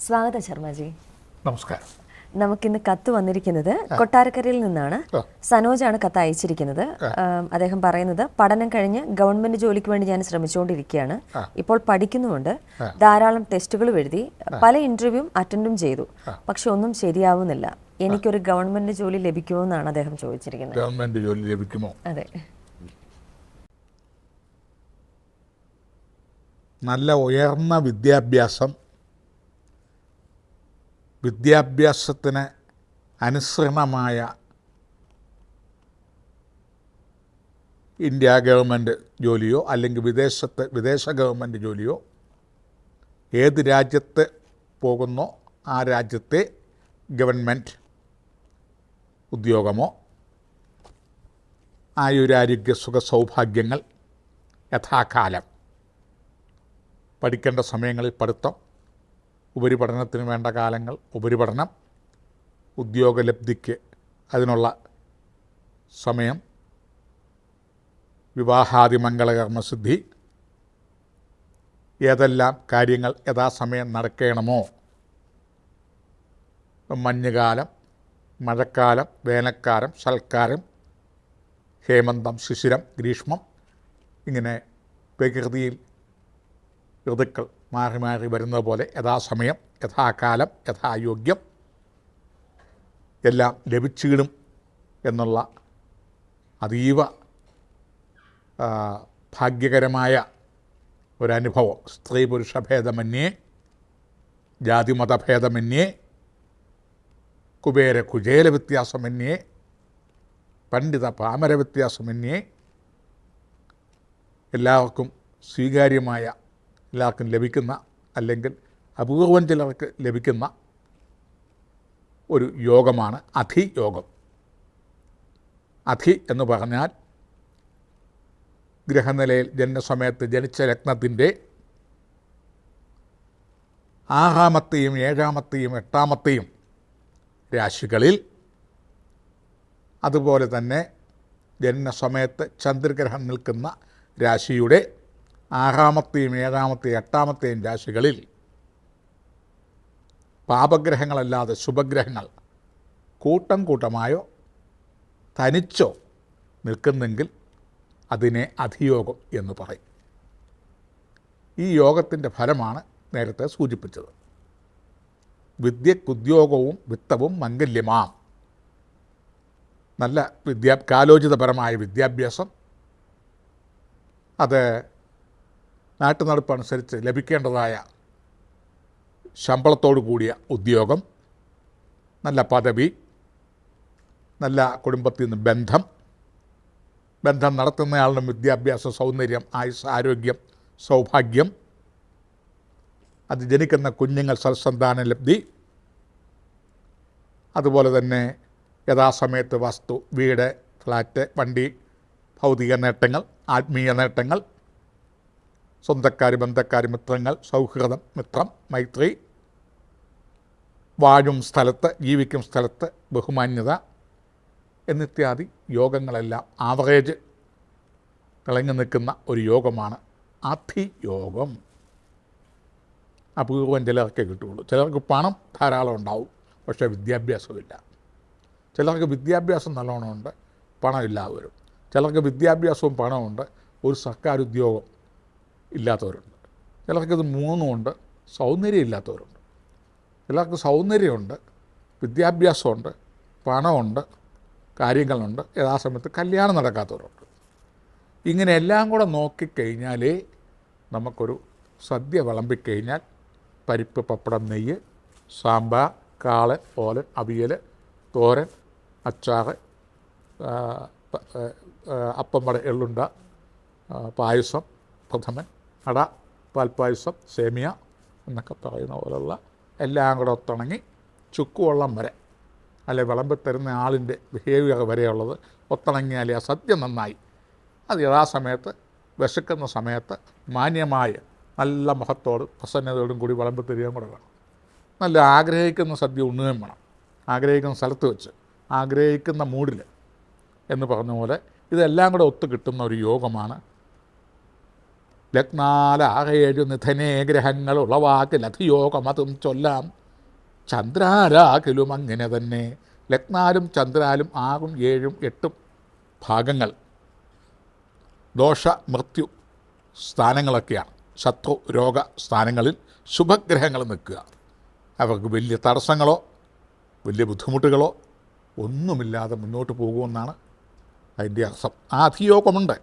സ്വാഗതം ശർമ്മജി. നമസ്കാരം. നമുക്കിന്ന് കത്ത് വന്നിരിക്കുന്നത് കൊട്ടാരക്കരയിൽ നിന്നാണ്. സനോജാണ് കത്ത് അയച്ചിരിക്കുന്നത്. അദ്ദേഹം പറയുന്നത്, പഠനം കഴിഞ്ഞ് ഗവൺമെന്റ് ജോലിക്ക് വേണ്ടി ഞാൻ ശ്രമിച്ചുകൊണ്ടിരിക്കുകയാണ്. ഇപ്പോൾ പഠിക്കുന്നുമുണ്ട്. ധാരാളം ടെസ്റ്റുകളും എഴുതി, പല ഇന്റർവ്യൂ അറ്റൻഡും ചെയ്തു. പക്ഷെ ഒന്നും ശരിയാവുന്നില്ല. എനിക്കൊരു ഗവൺമെന്റ് ജോലി ലഭിക്കുമോ എന്നാണ് അദ്ദേഹം ചോദിച്ചിരിക്കുന്നത്. ഗവൺമെന്റ് ജോലി ലഭിക്കുമോ? അതെ. നല്ല ഉയർന്ന വിദ്യാഭ്യാസത്തിന് അനുസരണമായ ഇന്ത്യ ഗവൺമെൻറ് ജോലിയോ അല്ലെങ്കിൽ വിദേശ ഗവൺമെൻറ് ജോലിയോ, ഏത് രാജ്യത്ത് പോകുന്നോ ആ രാജ്യത്തെ ഗവൺമെൻറ് ഉദ്യോഗമോ, ആയുരാരോഗ്യ സുഖ സൗഭാഗ്യങ്ങൾ, യഥാകാലം പഠിക്കേണ്ട സമയങ്ങളിൽ പഠിത്തം, ഉപരിപഠനത്തിന് വേണ്ട കാലങ്ങൾ ഉപരിപഠനം, ഉദ്യോഗലബ്ധിക്ക് അതിനുള്ള സമയം, വിവാഹാദി മംഗളകർമ്മസിദ്ധി, ഏതെല്ലാം കാര്യങ്ങൾ യഥാസമയം നടക്കണമോ, മഞ്ഞുകാലം, മഴക്കാലം, വേനൽക്കാലം, ശൽക്കാലം, ഹേമന്തം, ശിശിരം, ഗ്രീഷ്മം, ഇങ്ങനെ പ്രകൃതിയിൽ ഋതുക്കൾ മാറി മാറി വരുന്നത് പോലെ യഥാസമയം, യഥാകാലം, യഥായോഗ്യം എല്ലാം ലഭിച്ചിടും എന്നുള്ള അതീവ ഭാഗ്യകരമായ ഒരനുഭവം, സ്ത്രീ പുരുഷ ഭേദമന്യേ, ജാതിമതഭേദമന്യേ, കുബേര കുചേല വ്യത്യാസമന്യേ, പണ്ഡിത പാമര വ്യത്യാസമന്യേ, എല്ലാവർക്കും സ്വീകാര്യമായ, എല്ലാവർക്കും ലഭിക്കുന്ന, അല്ലെങ്കിൽ അപൂർവം ചിലർക്ക് ലഭിക്കുന്ന ഒരു യോഗമാണ് അധിയോഗം. അധി എന്ന് പറഞ്ഞാൽ ഗ്രഹനിലയിൽ ജനനസമയത്ത് ജനിച്ച ലഗ്നത്തിൻ്റെ 6-ാമത്തെയും 7-ാമത്തെയും 8-ാമത്തെയും രാശികളിൽ, അതുപോലെ തന്നെ ജനനസമയത്ത് ചന്ദ്രഗ്രഹം നിൽക്കുന്ന രാശിയുടെ 6-ാമത്തെയും 7-ാമത്തെയും 8-ാമത്തെയും രാശികളിൽ പാപഗ്രഹങ്ങളല്ലാതെ ശുഭഗ്രഹങ്ങൾ കൂട്ടം കൂട്ടമായോ തനിച്ചോ നിൽക്കുന്നെങ്കിൽ അതിനെ അധിയോഗം എന്ന് പറയും. ഈ യോഗത്തിൻ്റെ ഫലമാണ് നേരത്തെ സൂചിപ്പിച്ചത്. വിദ്യക്കുദ്യോഗവും വിത്തവും മംഗല്യമാം. നല്ല കാലോചിതപരമായ വിദ്യാഭ്യാസം, അത് നാട്ടുനടപ്പനുസരിച്ച് ലഭിക്കേണ്ടതായ ശമ്പളത്തോടു കൂടിയ ഉദ്യോഗം, നല്ല പദവി, നല്ല കുടുംബത്തിൽ നിന്ന് ബന്ധം നടത്തുന്നയാളുടെ വിദ്യാഭ്യാസം, സൗന്ദര്യം, ആയുസ്, ആരോഗ്യം, സൗഭാഗ്യം, അത് ജനിക്കുന്ന കുഞ്ഞുങ്ങൾ സൽസന്താന ലബ്ധി, അതുപോലെ തന്നെ യഥാസമയത്ത് വസ്തു, വീട്, ഫ്ലാറ്റ്, വണ്ടി, ഭൗതിക നേട്ടങ്ങൾ, ആത്മീയ നേട്ടങ്ങൾ, സ്വന്തക്കാർ, ബന്ധക്കാർ, മിത്രങ്ങൾ, സൗഹൃദം, മിത്രം, മൈത്രി, വാഴും സ്ഥലത്ത്, ജീവിക്കും സ്ഥലത്ത് ബഹുമാന്യത എന്നിത്യാദി യോഗങ്ങളെല്ലാം ആവറേജ് തിളങ്ങി നിൽക്കുന്ന ഒരു യോഗമാണ് അധിയോഗം. അപൂർവം ചിലർക്കേ കിട്ടുകയുള്ളൂ. ചിലർക്ക് പണം ധാരാളം ഉണ്ടാവും, പക്ഷേ വിദ്യാഭ്യാസമില്ല. ചിലർക്ക് വിദ്യാഭ്യാസം നല്ലോണമുണ്ട്, പണമില്ലാതെ വരും. ചിലർക്ക് വിദ്യാഭ്യാസവും പണമുണ്ട്, ഒരു സർക്കാർ ഉദ്യോഗം ഇല്ലാത്തവരുണ്ട്. ചിലർക്കിത് മൂന്നുമുണ്ട്, സൗന്ദര്യം ഇല്ലാത്തവരുണ്ട്. ചിലർക്ക് സൗന്ദര്യമുണ്ട്, വിദ്യാഭ്യാസമുണ്ട്, പണമുണ്ട്, കാര്യങ്ങളുണ്ട്, യഥാസമയത്ത് കല്യാണം നടക്കാത്തവരുണ്ട്. ഇങ്ങനെ എല്ലാം കൂടെ നോക്കിക്കഴിഞ്ഞാലേ നമുക്കൊരു സദ്യ വിളമ്പിക്കഴിഞ്ഞാൽ പരിപ്പ്, പപ്പടം, നെയ്യ്, സാമ്പാർ, കാളൻ, ഓലൻ, അവിയൽ, തോരൻ, അച്ചാറ്, അപ്പം വട, എള്ളുണ്ട, പായസം, പ്രഥമൻ, അട, പാൽപ്പായസം, സേമിയ എന്നൊക്കെ പറയുന്ന പോലുള്ള എല്ലാം കൂടെ ഒത്തിണങ്ങി ചുക്കുവെള്ളം വരെ, അല്ലെ വിളമ്പിത്തരുന്ന ആളിൻ്റെ ബിഹേവിയർ വരെയുള്ളത് ഒത്തിണങ്ങിയാലേ ആ സദ്യ നന്നായി. അത് യഥാസമയത്ത് വിശക്കുന്ന സമയത്ത് മാന്യമായ നല്ല മുഖത്തോട് പ്രസന്നതയോടും കൂടി വിളമ്പിത്തരികയും കൂടെ വേണം. നല്ല ആഗ്രഹിക്കുന്ന സദ്യ ഉണ്ണുകയും വേണം, ആഗ്രഹിക്കുന്ന സ്ഥലത്ത് വെച്ച്, ആഗ്രഹിക്കുന്ന മൂഡിൽ എന്ന് പറഞ്ഞ പോലെ ഇതെല്ലാം കൂടെ ഒത്തു കിട്ടുന്ന ഒരു യോഗമാണ് ലഗ്നാലാകേഴു നിധനേ ഗ്രഹങ്ങൾ ഉളവാക്കിൽ അധിയോഗം അതും ചൊല്ലാം. ചന്ദ്രാരാകിലും അങ്ങനെ തന്നെ. ലഗ്നാലും ചന്ദ്രാലും 6, 7, 8 ഭാഗങ്ങൾ ദോഷ മൃത്യു സ്ഥാനങ്ങളൊക്കെയാണ്. ശത്രു രോഗ സ്ഥാനങ്ങളിൽ ശുഭഗ്രഹങ്ങൾ നിൽക്കുക. അവർക്ക് വലിയ തടസ്സങ്ങളോ വലിയ ബുദ്ധിമുട്ടുകളോ ഒന്നുമില്ലാതെ മുന്നോട്ട് പോകുമെന്നാണ് അതിൻ്റെ അർത്ഥം. ആ അധിയോഗമുണ്ട്,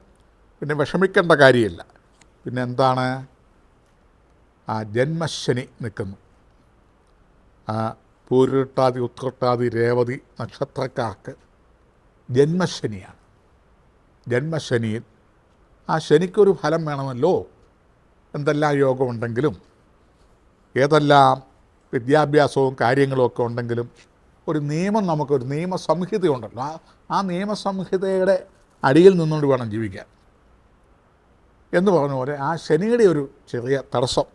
പിന്നെ വിഷമിക്കേണ്ട കാര്യമില്ല. പിന്നെ എന്താണ്, ആ ജന്മശനി നിൽക്കുന്നു. ആ പൂരുരുട്ടാതി ഉത്രട്ടാതി രേവതി നക്ഷത്രക്കാർക്ക് ജന്മശനിയാണ്. ജന്മശനിയിൽ ആ ശനിക്കൊരു ഫലം വേണമല്ലോ. എന്തെല്ലാം യോഗമുണ്ടെങ്കിലും ഏതെല്ലാം വിദ്യാഭ്യാസവും കാര്യങ്ങളും ഒക്കെ ഉണ്ടെങ്കിലും ഒരു നിയമം, നമുക്കൊരു നിയമസംഹിതയുണ്ടല്ലോ. ആ നിയമസംഹിതയുടെ അടിയിൽ നിന്നുകൊണ്ട് വേണം ജീവിക്കാൻ എന്ന് പറഞ്ഞ പോലെ ആ ശനിയുടെ ഒരു ചെറിയ തടസ്സം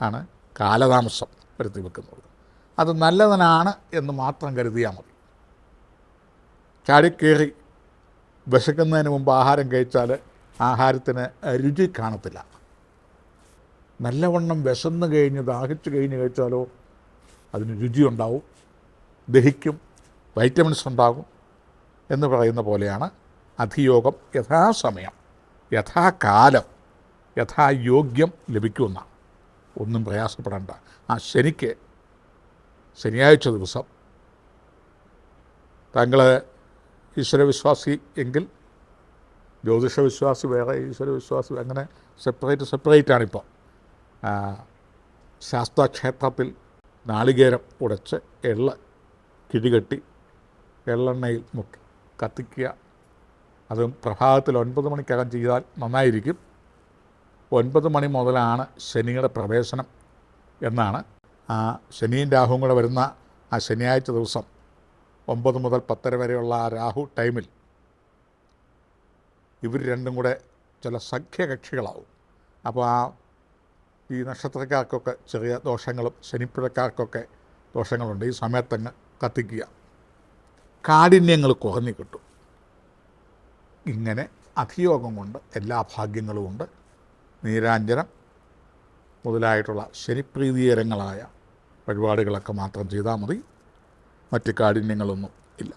ആണ് കാലതാമസം വരുത്തി വെക്കുന്നത്. അത് നല്ലതിനാണ് എന്ന് മാത്രം കരുതിയാൽ മതി. ചാടിക്കേറി വിശക്കുന്നതിന് മുമ്പ് ആഹാരം കഴിച്ചാൽ ആഹാരത്തിന് രുചി കാണത്തില്ല. നല്ലവണ്ണം വിശന്ന് കഴിഞ്ഞ് ദാഹിച്ചു കഴിഞ്ഞ് കഴിച്ചാലോ അതിന് രുചിയുണ്ടാവും, ദഹിക്കും, വൈറ്റമിൻസ് ഉണ്ടാകും എന്ന് പറയുന്ന പോലെയാണ് അധിയോഗം. യഥാസമയം, യഥാകാലം, യഥായോഗ്യം ലഭിക്കുമെന്നാണ്. ഒന്നും പ്രയാസപ്പെടേണ്ട. ആ ശനിക്ക് ശനിയാഴ്ച ദിവസം താങ്കൾ ഈശ്വരവിശ്വാസി എങ്കിൽ, ജ്യോതിഷവിശ്വാസി വേറെ, ഈശ്വരവിശ്വാസി അങ്ങനെ സെപ്പറേറ്റാണിപ്പോൾ. ശാസ്താക്ഷേത്രത്തിൽ നാളികേരം ഉടച്ച് എള്ള കിഴികെട്ടി എള്ളെണ്ണയിൽ മുക്കി കത്തിക്കുക. അതും പ്രഭാതത്തിൽ 9 മണിക്കകം ചെയ്താൽ നന്നായിരിക്കും. 9 മണി മുതലാണ് ശനിയുടെ പ്രവേശനം എന്നാണ്. ആ ശനിയും രാഹുവും കൂടെ വരുന്ന ആ ശനിയാഴ്ച ദിവസം 9 മുതൽ 10 വരെയുള്ള ആ രാഹു ടൈമിൽ ഇവർ രണ്ടും കൂടെ ചില സഖ്യകക്ഷികളാവും. അപ്പോൾ ഈ നക്ഷത്രക്കാർക്കൊക്കെ ചെറിയ ദോഷങ്ങളും ശനിപ്പിഴക്കാർക്കൊക്കെ ദോഷങ്ങളുണ്ട്. ഈ സമയത്തങ്ങ് കത്തിക്കുക, കാഠിന്യങ്ങൾ കുറഞ്ഞു കിട്ടും. ഇങ്ങനെ അധിയോഗം കൊണ്ട് എല്ലാ ഭാഗ്യങ്ങളുമുണ്ട്. നീരാഞ്ജനം മുതലായിട്ടുള്ള ശനിപ്രീതികരങ്ങളായ പരിപാടികളൊക്കെ മാത്രം ചെയ്താൽ മതി. മറ്റ് കാഠിന്യങ്ങളൊന്നും ഇല്ല.